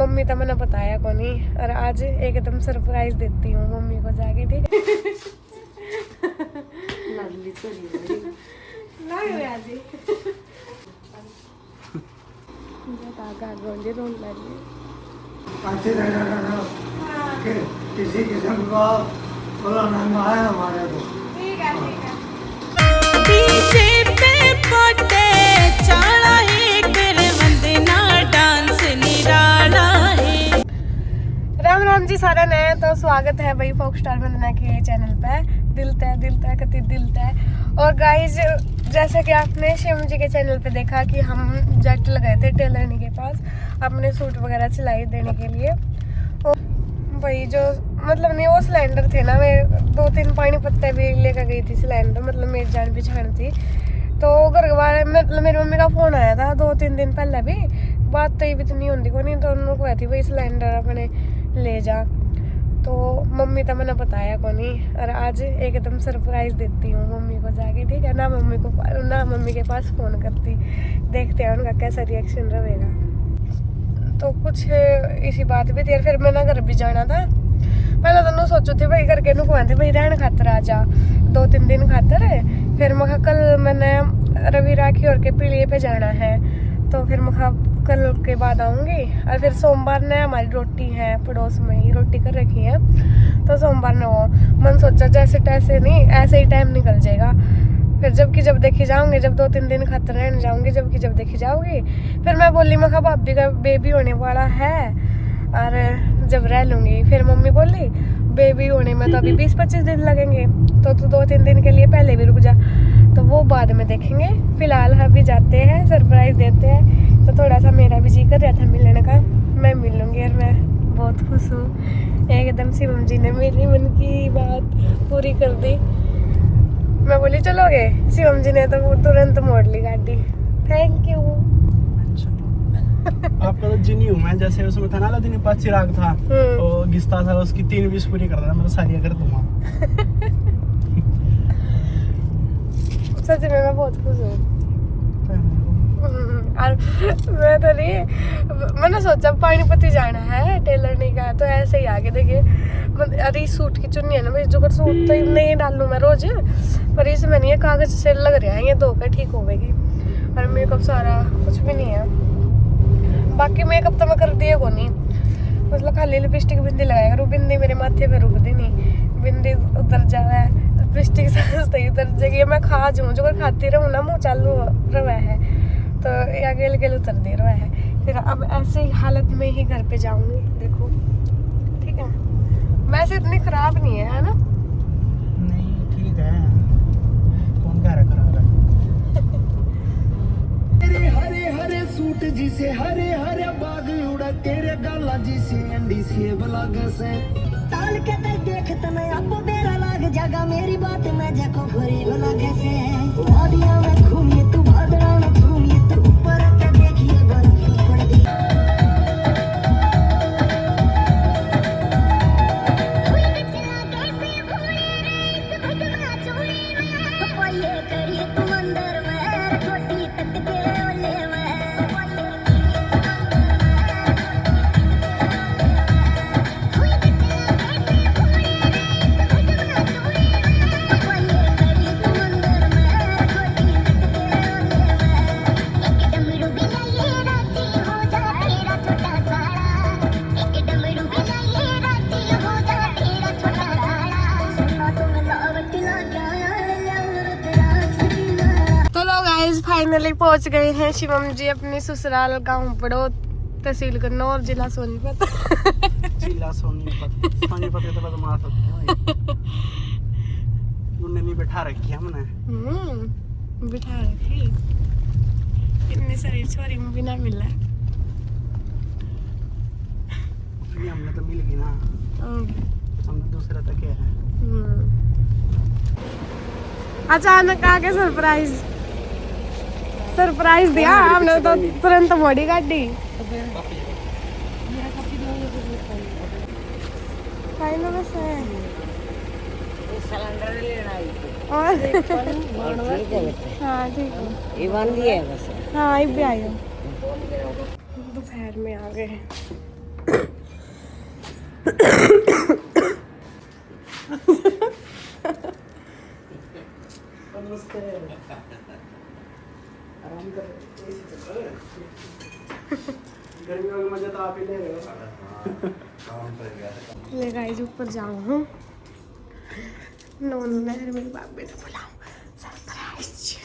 Mummy तो मैंने बताया को नहीं, और आज एकदम सरप्राइज देती हूँ मम्मी को जाके, ठीक है। किसी किस्म का बोला नाम आया हमारे को। ठीक है, ठीक है। राम राम जी सारा ने, तो स्वागत है भाई फोक स्टार वंदना के चैनल पे। दिल तय कति दिल तय। और गाइज, जैसे कि आपने शिवम जी के चैनल पे देखा कि हम जट लगाए थे टेलरनी के पास अपने सूट वगैरह सिलाई देने के लिए। और भाई जो मतलब नहीं, वो सिलेंडर थे ना, मैं 2-3 पानी पत्ते भी लेकर गई थी सिलेंडर, मतलब मेरी जान पहचान थी। तो घर वाले मतलब मेरी मम्मी का फ़ोन आया था 2-3 दिन पहले भी, बात तो ये भी तो नहीं होती को नहीं, तो उन्होंने कहा थी भाई सिलेंडर अपने ले जा। तो मम्मी तो मैंने बताया को नहीं, और आज एकदम सरप्राइज देती हूँ मम्मी को जाके, ठीक है ना। मम्मी के पास फ़ोन करती, देखते हैं उनका कैसा रिएक्शन रहेगा। तो कुछ इसी बात भी थी। फिर मैं ना घर भी जाना था, पहले तो मैं सोचो थी भाई करके नु कहते भाई रहने खातर आ जा 2-3 दिन खातर। फिर मैं कल मैंने रवि राखी और के पीलिए पे जाना है, तो फिर मैं कल के बाद आऊँगी। और फिर सोमवार ने हमारी रोटी है, पड़ोस में ही रोटी कर रखी है, तो सोमवार ने वो मन सोचा जैसे तैसे नहीं, ऐसे ही टाइम निकल जाएगा। फिर जब देखी जाऊंगी, जब 2-3 दिन खातर रहने जाऊंगी, जब देखी जाऊंगी। फिर मैं बोली मैं भाभी का बेबी होने वाला है और जब रह लूँगी। फिर मम्मी बोली बेबी होने में तो अभी 20-25 दिन लगेंगे, तो तू 2-3 दिन के लिए पहले भी रुक जा, तो वो बाद में देखेंगे। फिलहाल अभी जाते हैं, सरप्राइज देते हैं। तो थोड़ा सा मेरा भी जी कर रहा था मिलने का, मैं मिल लूँगी और मैं बहुत खुश हूँ। एकदम शिवम जी ने मेरी मन की बात पूरी कर दी। मैं बोली चलोगे, शिवम जी ने तो तुरंत मोड़ ली गाड़ी। Thank you. आपका तो जिनी हूँ मैं, जैसे उसमें था ना दिन पास चिराग था और घिसता था, उसकी 3 विश पूरी कर देना, मैं तो सारी कर दूंगा। सच में मैं बहुत खुश हूँ। और मैं तो नहीं, मैंने सोचा पानीपति जाना है टेलर नहीं का, तो ऐसे ही आगे देखिए। अरे सूट की चुन्नी है ना मेरी, जो सूट तो नहीं डालूँ मैं रोज, पर इसमें नहीं है, कागज से लग रहा है, ये धोकर ठीक होगी। और मेकअप सारा कुछ भी नहीं है, बाकी मेकअप तो मैं कर दिए को नहीं, मतलब खाली लिपस्टिक बिंदी लगाया करूँ। बिंदी मेरे माथे पे रुकती नहीं, बिंदी उतर जाए, लिपस्टिक सही उतर जाएगी। मैं खा जाऊँ, जो खाती रहूँ ना मुँह चालू रहा है, तो अकेले अकेले उतर दे रहा है। फिर अब ऐसे ही हालत में ही घर पे जाऊँगी, देखो ठीक है। वैसे इतनी खराब नहीं है ना? नहीं ठीक है, कौन कह रहा खराब है? हरे हरे सूट जिसे हरे हरे बाग उड़ा, तेरे गाला जिसे अंडी से बलाग से ताल के ते देख तने अब मेरा लाग जागा, मेरी बात में जको घोरी बलाग से वादियां में घूमिए तू, बादलों में घूमिए तू, ऊपर के देखिए बर्फ पड़ गई। फाइनली पहुंच गए हैं शिवम जी अपने ससुराल गांव पड़ो, तहसील गन्नौर, जिला सोनीपत। जिला सोनीपत तो बदमाश होते हैं उन्होंने नहीं बैठा रखी है हमने। बिठा रखी, इतनी सारी छोरी में भी ना मिला। हमने तो मिल गई ना, हमने दूसरा तक क्या है। अचानक आके सरप्राइज दिया हमने, तो तुरंत मोड़ी गाड़ी। बस है सिलेंडर लेना और हाँ ठीक है, ये बन दिया है बस। हाँ ये भी आई हो। दोपहर में आ गए, गर्मियों में मजा तो आप ही ले रहे हो। ले गाइस ऊपर जाऊँ हूँ नॉन नहर मेरे बाप बेटा बुलाऊँ सरप्राइज।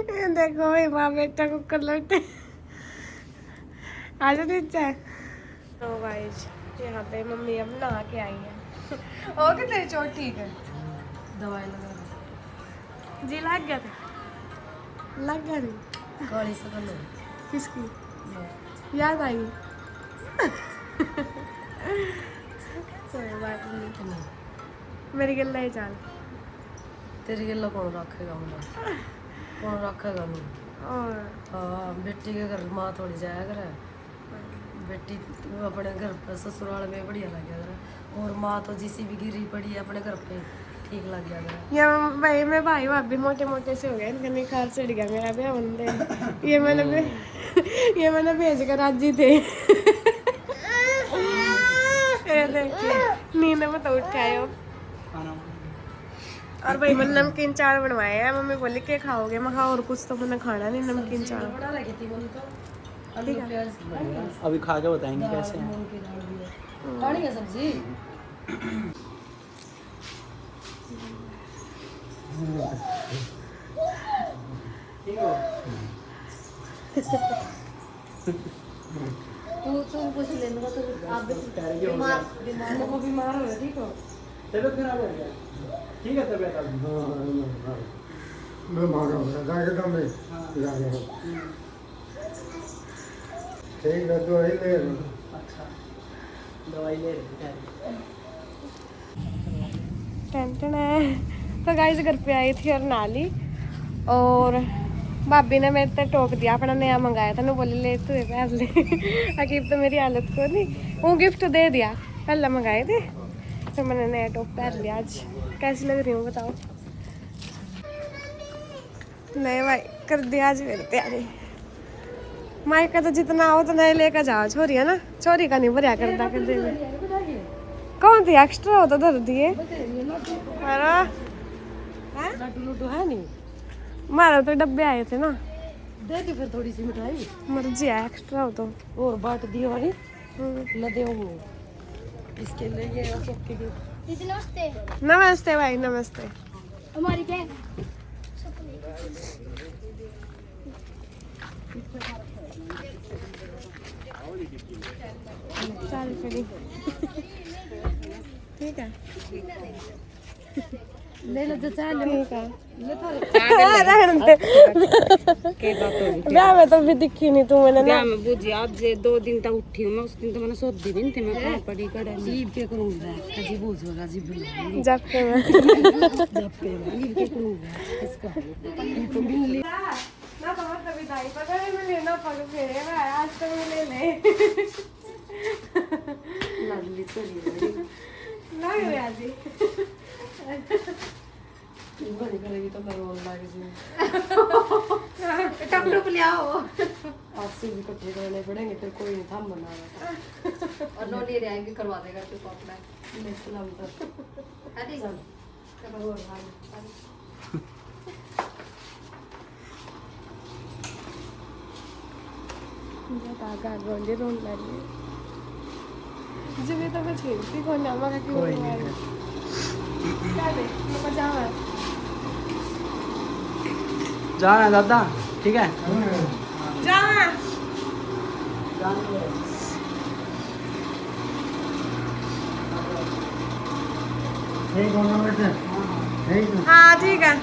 ये देखो भाई माँ बेटा को कलर आज नीचे तो गाइस यहाँ पे मम्मी अब नहा के आई है। हो गई तेरी चोट ठीक है? दवाई लगा जी लग गया था? लग गया थी? गाड़ी से कर लो। किसकी याद आई? कोई बात नहीं, मेरी गल्ला ही चाल। तेरी गल्ला कौन रखेगा मुझे? कौन रखेगा नहीं? और हाँ बेटी के घर माँ थोड़ी जाया करे। बेटी अपने घर पर ससुराल में बढ़िया लग गया करे, और माँ तो जिसी भी गिरी पड़ी है अपने घर पे ठीक लग गया करे। ये भाई मैं भाई भाभी मोटे मोटे से हो गए, इनका निखार चढ़ गया मेरा भी बंदे। ये मैंने भेज कर राजी थे। ये देखिए नींद में तो उठ के आए हो। और भाई मैंने नमकीन चावल बनवाए हैं। मम्मी बोली के खाओगे? मैं खाओ और कुछ तो मैंने खाना नहीं, नमकीन चावल। बना रखी थी मम्मी तो आलू प्याज अभी खा के बताएंगे कैसे हैं। मूंग की दाल भी है। खानी है सब्जी? तुम कुछ ले लो तो आप बीमार हो रहे ठीक हो? तबीयत खराब हो गया? ठीक है तबीयत अभी? बीमार हो गया जाके दम में ठीक है दवाई ले लो। अच्छा दवाई ले रहे टेंशन है। तो गाइस घर पे आई थी और नाली, और भाभी ने मेरे से टोक दिया अपना नया मंगाया था। मैं बोली ले तू पैसे अकीब तो मेरी हालत को नहीं, वो गिफ्ट दे दिया पहले मंगाए थे, तो मैंने नया टॉप पहन लिया आज। कैसी लग रही हूँ बताओ? नहीं भाई कर दिया आज मेरी तैयारी। माइक का तो जितना हो तो नहीं लेकर जाओ, छोरी है ना, छोरी का नहीं भरिया करता कर दे। कौन थी एक्स्ट्रा हो तो धर दिए। लड्डू है नहीं? मारा तो डब्बे आए थे ना, दे दी फिर थोड़ी सी मिठाई मर्जी है एक्स्ट्रा हो तो। और बांट दी वाली न दे इसके लिए ये सबके लिए। नमस्ते नमस्ते भाई नमस्ते। हमारी क्या चल खड़ी ठीक है ले लो जो चाहे ले। ठीक है ले थारे रहने दे। के बात हो ब्याह में तो भी दिखी नहीं तू मैंने ना। मैं बुझी आज जे 2 दिन तक उठी हूं मैं, उस दिन तो मैंने सोच दी नहीं थी मैं कहां पड़ी कड़े जीव के करूंगा कजी बुझोगा जी बुला जब के मैं जब पे जीव के करूंगा इसका तो बिल्ली ना तो मत विदाई पता नहीं मैं लेना पड़ फेरे मैं आज तो मैं ले ले लगली चली ना ये आज ही बड़ी करेगी तो करो लाग जी टपटप ले आओ। आज से भी कपड़े करने पड़ेंगे फिर कोई नहीं थाम बना रहा और नो ले आएंगे करवा देगा तू अपना ले सलाम कर अरे चल कब और भाई धागा गोंडे रोन लगी जिवे तो मैं छेड़ती कौन ना मगर क्यों कोई नहीं नहीं आई क्या दे मैं पजामा जाना है दादा ठीक है जामा ठीक हो ना बेटे ठीक है हाँ ठीक है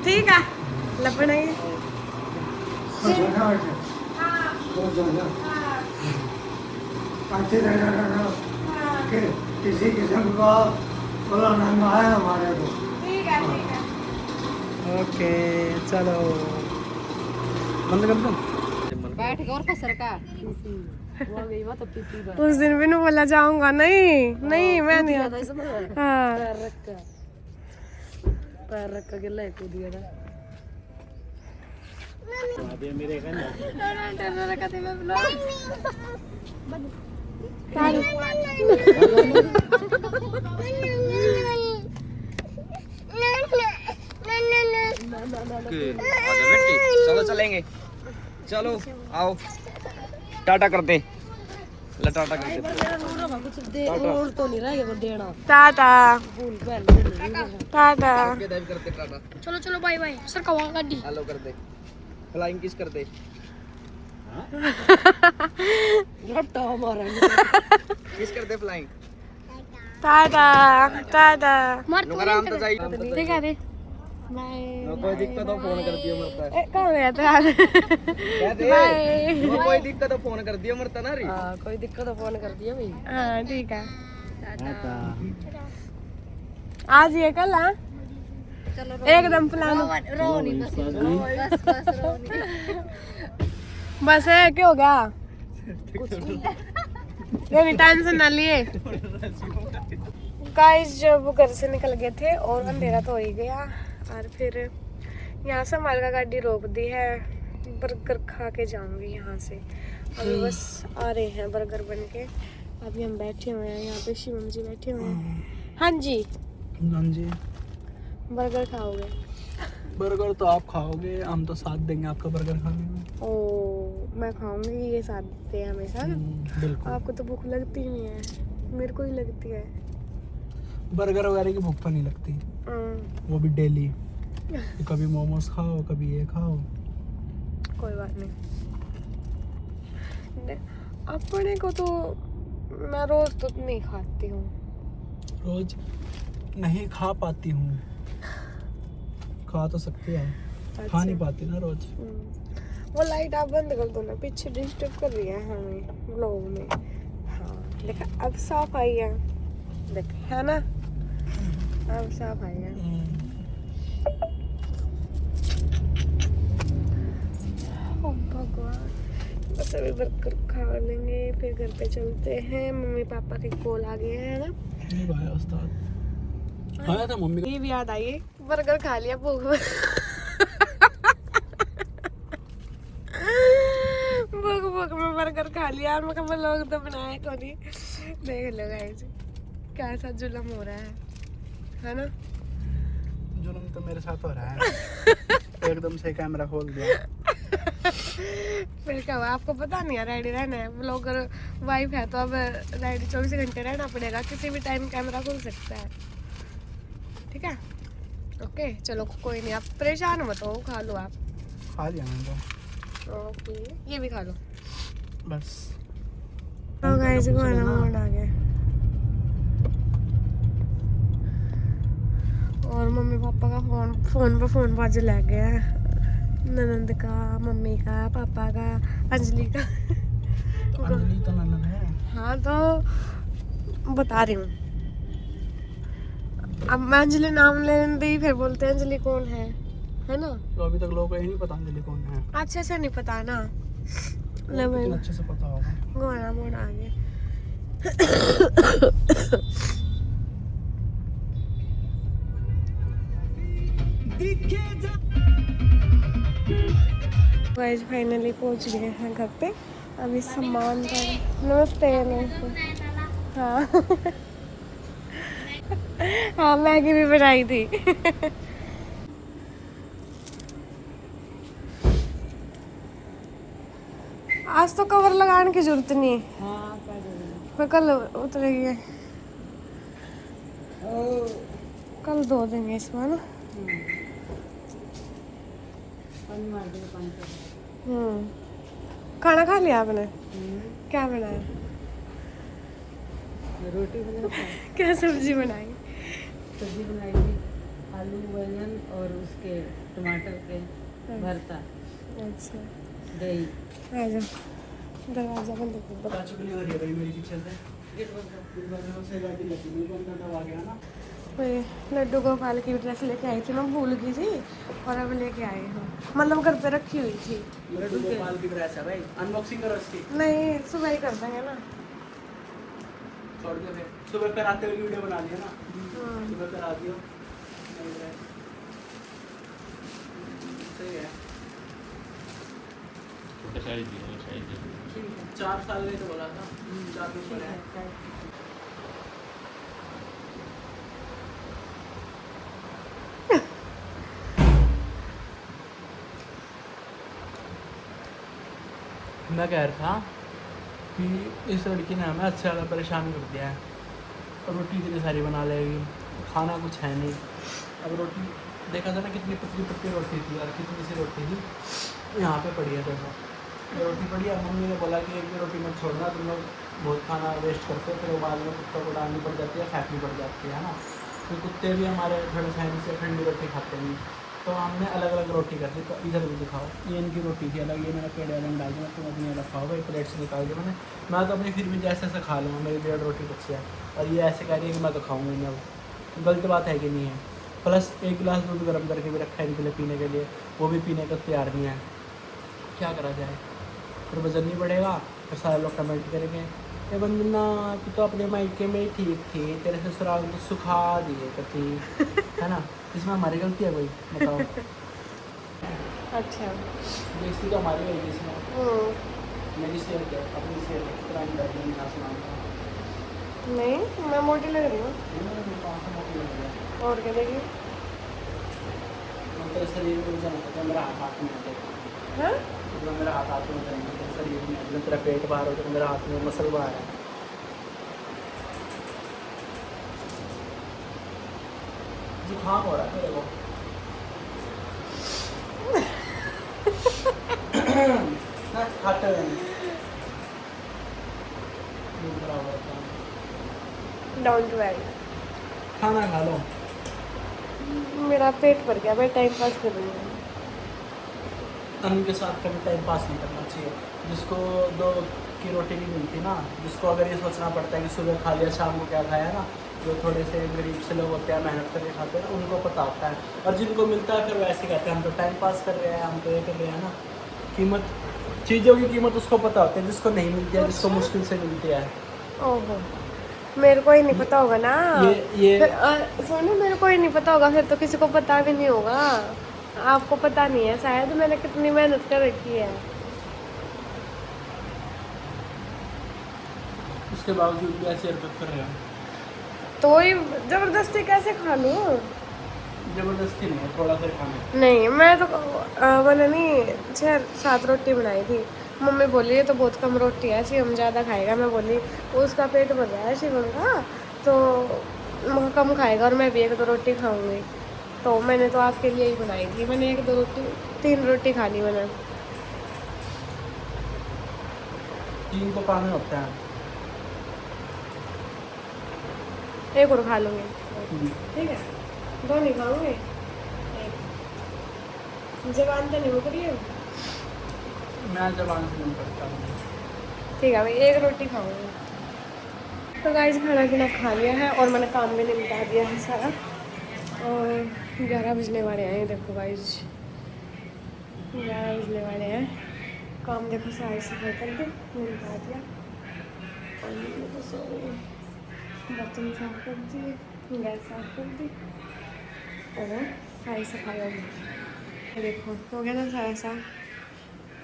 ठीक है लपना ही अच्छे किसी किस्म का बोला नाम आया हमारे को। ठीक है ओके चलो बंद कर दो। बैठ के और फसर का वो गई वो तो पीपी बा उस दिन भी नहीं बोला जाऊंगा नहीं नहीं मैं नहीं ज्यादा इसमें हाँ पैर रख के गिल्ला कूद गया था चलो चलेंगे चलो आओ टाटा करते ले टाटा करते कुछ दे और तो नहीं रह गया देना टाटा फूल पहन टाटा डाइव करते टाटा चलो चलो बाय बाय सर का वहां गाड़ी हेलो करते फ्लाइंग किस करते रट्टा मारा किस करते फ्लाइंग टाटा टाटा मार नुका आराम तो जाई ठीक है रे कोई दिक्कत हो फोन कर दियो मरता है कहाँ गया था कहते कोई दिक्कत हो फोन कर दियो मरता ना रे हां कोई दिक्कत हो फोन कर दिया भाई हाँ ठीक है आज ये कल हाँ एकदम प्लान रो नहीं बस बस रो नहीं बस है क्या हो गया कोई टेंशन ना लिए गाइस जब घर से निकल गए थे और अंधेरा तो हो ही गया और फिर यहाँ से हमारे का गाड़ी रोक दी है बर्गर खा के जाऊंगी यहाँ से अभी बस आ रहे हैं बर्गर बन के अभी हम बैठे हुए हैं यहाँ पे शिवम जी बैठे हुए हैं हाँ जी हाँ जी बर्गर खाओगे बर्गर तो आप खाओगे हम तो साथ देंगे आपका बर्गर खाने में। ओ मैं खाऊंगी ये साथ देते हैं हमेशा ना बिल्कुल आपको तो भूख लगती नहीं है मेरे को ही लगती है बर्गर वगैरह की भूख तो नहीं लगती वो भी डेली कभी मोमोज खाओ कभी ये खाओ कोई बात नहीं अपने को तो मैं रोज तो नहीं खाती हूँ रोज नहीं खा पाती हूँ खा तो सकती है खा नहीं पाती ना रोज वो लाइट आप बंद कर दो ना पीछे डिस्टर्ब कर रही है हमें व्लॉग में हाँ देखा अब साफ आई है देख है ना अब साफ आई है ओ भगवान बस अभी बर्गर खा लेंगे फिर घर पे चलते हैं मम्मी पापा के कॉल आ गए हैं ना नहीं भाई उस्ताद आया था मम्मी ये भी याद आई बर्गर खा लिया भूख भूख में बर्गर खा लिया और मैं लोग तो बनाए को नहीं देख लो गाइस क्या सा जुल्म हो रहा है ना जुल्म तो मेरे साथ हो रहा है एकदम से कैमरा खोल दिया फिर क्या हुआ आपको पता नहीं है रेडी रहना है ब्लॉगर वाइफ है तो अब रेडी 24 घंटे रहना पड़ेगा किसी भी टाइम कैमरा खुल सकता है ठीक है ओके चलो कोई नहीं आप परेशान मत हो खा लो आप खा लिया मैंने तो ओके ये भी खा लो बस तो गाइस गाना मोड आ गया और मम्मी पापा का फोन पे बाज लग गया है ननंद का मम्मी का पापा का अंजलि का अंजलि तो ननद है हाँ तो बता रही हूँ अब मैं अंजलि नाम लेने दी फिर बोलते हैं अंजलि कौन है ना तो अभी तक लोगों को ये नहीं पता अंजलि कौन है अच्छे से नहीं पता ना ले लेकिन अच्छे से पता होगा गाना मोड़ आ गया गाइस फाइनली पहुंच गए हैं घर पे अभी सामान का नमस्ते हाँ हाँ मैगी भी बनाई थी आज तो कवर लगाने की जरूरत नहीं फिर कल उतरेगी कल धो देंगे इसमें ना खाना खा लिया आपने क्या बनाया रोटी बना क्या सब्जी बनाई? सब्जी बनाई थी आलू बैंगन और उसके टमाटर के भरता अच्छा दही। आ जाओ, दरवाजा बंद कर दो। चुगली हो रही है भाई मेरी पीछे से। से गाड़ी लगी हुई बंदा दबा गया ना। वही लड्डू गोपाल की ड्रेस लेके आई थी, मैं भूल गई थी और अब लेके आई हूँ, मतलब घर पे रखी हुई थी। लड्डू गोपाल की ड्रेस है भाई, अनबॉक्सिंग करो इसकी। नहीं सुबह ही कर देंगे ना। छोड़ दो फिर, सुबह पर आते हुए वीडियो बना लिया ना, सुबह पर आ दियो। नई ड्रेस सही है। छोटा साइज भी है, साइज है। 4 साल में तो बोला था, 4 दिन पर है। मैं कह रहा था कि इस लड़की ने हमें अच्छे ज़्यादा परेशान कर दिया है। और रोटी इतनी सारी बना लेगी, खाना कुछ है नहीं। अब रोटी देखा था ना कितनी पतली पतली रोटी थी और कितनी सी रोटी थी, यहाँ पे पड़ी है। देखो ये रोटी पड़ी है। मम्मी ने बोला कि एक भी रोटी मत छोड़ना, तुम लोग बहुत खाना वेस्ट करते हो, फिर वो बाद में कुत्तों को डालनी पड़ जाती है, फेंकनी पड़ जाती है ना। तो कुत्ते भी हमारे थोड़े फैन से ठंडी रोटी खाते नहीं, तो हमने अलग अलग रोटी कर दी। तो इधर भी दिखाओ, ये इनकी रोटी थी अलग, ये मैंने पेड़ वाले में डाल दिया। तुम अपनी अलग खाओ भाई, प्लेट से निकाल दिया मैं तो अपनी फिर भी जैसे ऐसे खा लूँगा, मेरी 1.5 रोटी बची है और ये ऐसे कह रही है कि मैं तो खाऊंगी नहीं। अब गलत बात है कि नहीं है? प्लस 1 गिलास दूध गर्म करके भी रखा है इनके लिए पीने के लिए, वो भी पीने का तैयार नहीं है। क्या करा जाए? फिर वजन नहीं बढ़ेगा, फिर सारे लोग कमेंट करेंगे ये वंदना तू तो अपने मायके में ही ठीक थी, तेरे ससुराल तो सुखा दिए कभी, है ना? इसमें हमारी गलती है कोई? बताओ। अच्छा बेइज्जती तो हमारी है इसमें। मेरी शेयर क्या अपनी शेयर कितना अंदर नहीं ना सुना। नहीं मैं मोटी लग रही हूँ और क्या देखिए। तेरे शरीर में वजन होता है, मेरा हाथ में आता है। हाँ मतलब मेरा हाथ में वजन है, तेरे शरीर में मतलब तेरा पेट बाहर होता है, मेरा हाथ में मसल बाहर है। जुकाम हो रहा है मेरे को। ना खाते हुए नहीं। दूध बराबर होता है। डोंट वरी, खाना खा लो। मेरा पेट भर गया, मैं टाइम पास कर रही हूँ। अन्न के साथ कभी टाइम पास नहीं करना चाहिए। जिसको 2 की रोटी नहीं मिलती ना, जिसको अगर ये सोचना पड़ता है कि सुबह खा लिया शाम को क्या खाया ना, जो थोड़े से गरीब से लोग होते हैं मेहनत करके खाते हैं ना, उनको पता होता है। और जिनको मिलता है फिर वो ऐसे कहते हैं हम तो टाइम पास कर रहे हैं, हम तो ये कर रहे हैं ना। कीमत, चीज़ों की कीमत उसको पता होती है जिसको नहीं मिलती है, जिसको मुश्किल से मिलती है। ओहो मेरे को ही नहीं पता होगा ना। ये सुनो मेरे को ही नहीं पता होगा, फिर तो किसी को पता भी नहीं होगा। आपको पता नहीं है शायद मैंने कितनी मेहनत कर रखी है। उसके बावजूद भी ऐसी हरकत कर रहे हैं। तो ही जबरदस्ती कैसे खा लूँ? ज़बरदस्ती नहीं है, थोड़ा सा खाना। नहीं मैं तो मैंने नहीं 6-7 रोटी बनाई थी। मम्मी बोली ये तो बहुत कम रोटी है, शिवम ज़्यादा खाएगा। मैं बोली उसका पेट भर गया है शिवम का, तो कम खाएगा और मैं भी 1-2 रोटी खाऊंगी। तो मैंने तो आपके लिए ही बनाई थी। मैंने 1-2 रोटी 3 रोटी खा ली मैंने। 3 तो खाने होते हैं। एक और खा लूँगी, ठीक है? 2 नहीं खाऊंगी, 1। जबान तो नहीं मुक रही है। मैं जबान से नहीं करता हूँ। ठीक है भाई 1 रोटी खाऊंगी। तो गाइस खाना पीना खा लिया है और मैंने काम भी निपटा दिया है सारा। और 11 बजने वाले हैं, देखो गाइस 11 बजने वाले हैं। काम देखो सारी सफाई कर दी, निपटा दिया। बर्तन साफ कर दिए, गैस साफ कर दी और सारी सफाई हो गई। देखो हो गया ना सारा साफ।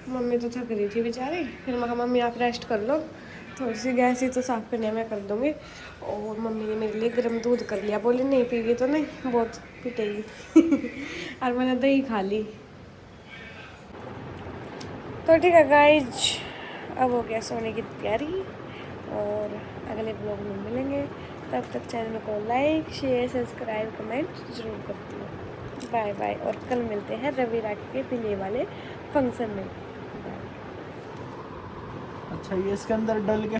मम्मी तो थक रही थी बेचारी, फिर मैं कहा मम्मी आप रेस्ट कर लो, थोड़ी सी गैस ही तो साफ़ करने मैं कर दूँगी। और मम्मी ने मेरे लिए गर्म दूध कर लिया, बोली नहीं पीगी तो नहीं, बहुत पिटेगी। और मैंने दही खा ली। तो ठीक है गाइज, अब हो गया सोने की तैयारी और अगले ब्लॉग में मिलेंगे। तब तक चैनल को लाइक शेयर सब्सक्राइब कमेंट ज़रूर करती हूँ। Bye bye. और कल मिलते हैं रवि राखी के पिले वाले फंक्शन में। अच्छा ये इसके अंदर डल के